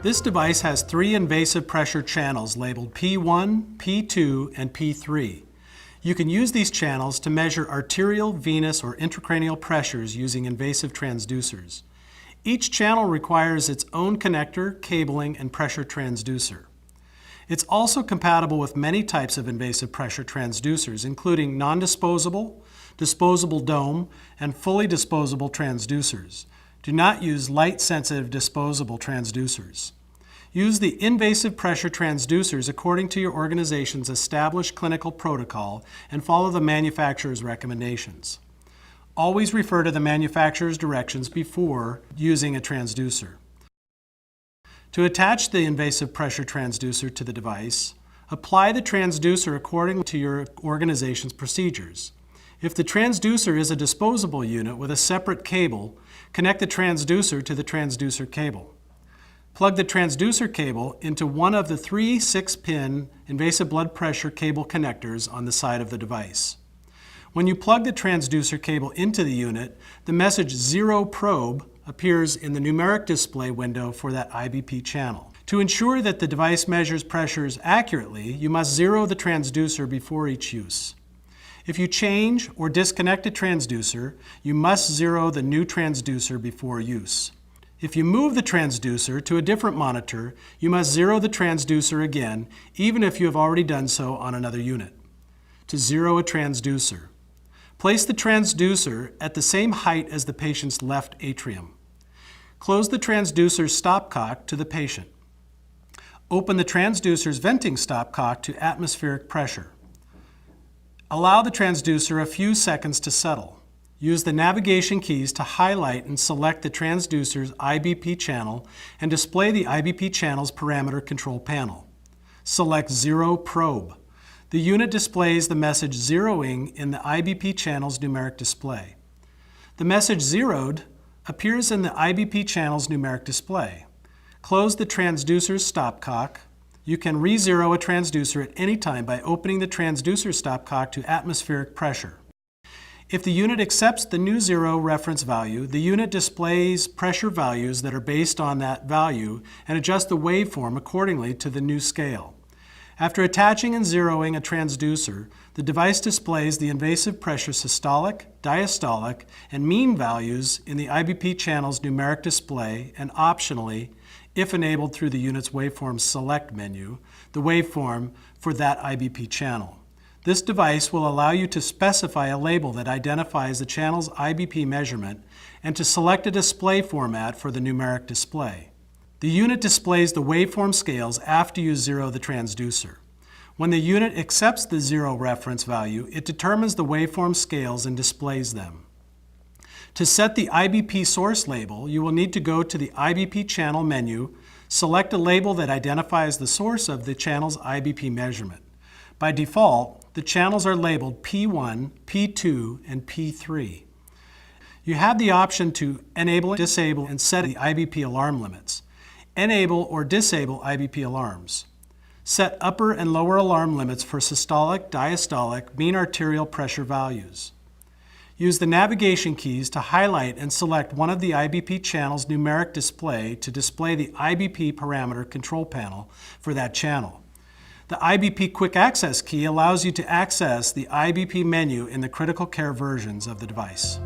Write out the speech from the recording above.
This device has 3 invasive pressure channels labeled P1, P2, and P3. You can use these channels to measure arterial, venous, or intracranial pressures using invasive transducers. Each channel requires its own connector, cabling, and pressure transducer. It's also compatible with many types of invasive pressure transducers, including non-disposable, disposable dome, and fully disposable transducers. Do not use light-sensitive disposable transducers. Use the invasive pressure transducers according to your organization's established clinical protocol and follow the manufacturer's recommendations. Always refer to the manufacturer's directions before using a transducer. To attach the invasive pressure transducer to the device, apply the transducer according to your organization's procedures. If the transducer is a disposable unit with a separate cable, connect the transducer to the transducer cable. Plug the transducer cable into one of the 3 6-pin invasive blood pressure cable connectors on the side of the device. When you plug the transducer cable into the unit, the message 0 probe appears in the numeric display window for that IBP channel. To ensure that the device measures pressures accurately, you must zero the transducer before each use. If you change or disconnect a transducer, you must zero the new transducer before use. If you move the transducer to a different monitor, you must zero the transducer again, even if you have already done so on another unit. To zero a transducer, place the transducer at the same height as the patient's left atrium. Close the transducer's stopcock to the patient. Open the transducer's venting stopcock to atmospheric pressure. Allow the transducer a few seconds to settle. Use the navigation keys to highlight and select the transducer's IBP channel and display the IBP channel's parameter control panel. Select 0 probe. The unit displays the message zeroing in the IBP channel's numeric display. The message zeroed appears in the IBP channel's numeric display. Close the transducer's stopcock. You can re-zero a transducer at any time by opening the transducer stopcock to atmospheric pressure. If the unit accepts the new 0 reference value, the unit displays pressure values that are based on that value and adjusts the waveform accordingly to the new scale. After attaching and zeroing a transducer, the device displays the invasive pressure systolic, diastolic, and mean values in the IBP channel's numeric display and optionally, if enabled through the unit's waveform select menu, the waveform for that IBP channel. This device will allow you to specify a label that identifies the channel's IBP measurement and to select a display format for the numeric display. The unit displays the waveform scales after you zero the transducer. When the unit accepts the 0 reference value, it determines the waveform scales and displays them. To set the IBP source label, you will need to go to the IBP channel menu, select a label that identifies the source of the channel's IBP measurement. By default, the channels are labeled P1, P2, and P3. You have the option to enable, disable, and set the IBP alarm limits. Enable or disable IBP alarms. Set upper and lower alarm limits for systolic, diastolic, mean arterial pressure values. Use the navigation keys to highlight and select one of the IBP channel's numeric display to display the IBP parameter control panel for that channel. The IBP Quick Access key allows you to access the IBP menu in the critical care versions of the device.